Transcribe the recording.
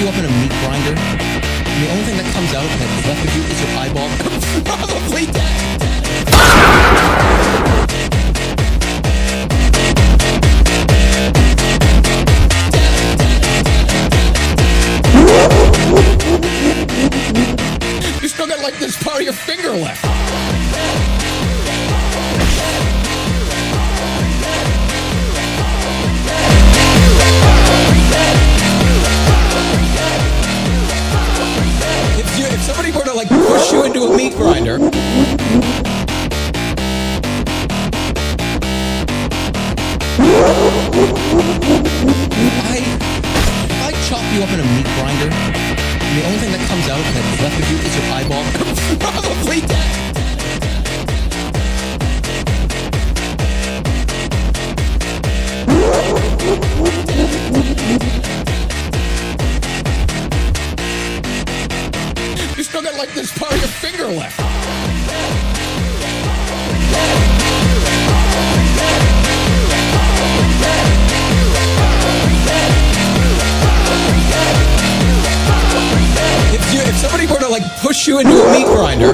you up in a meat grinder, and the only thing that comes out that's left of you is your eyeball, probably dead. You still got like this part of your finger left. If somebody were to like push you into a meat grinder, if I chop you up in a meat grinder, and the only thing that comes out that's left of you is your eyeball, probably dead. You still got like this part of your finger left. If somebody were to like push you into a meat grinder,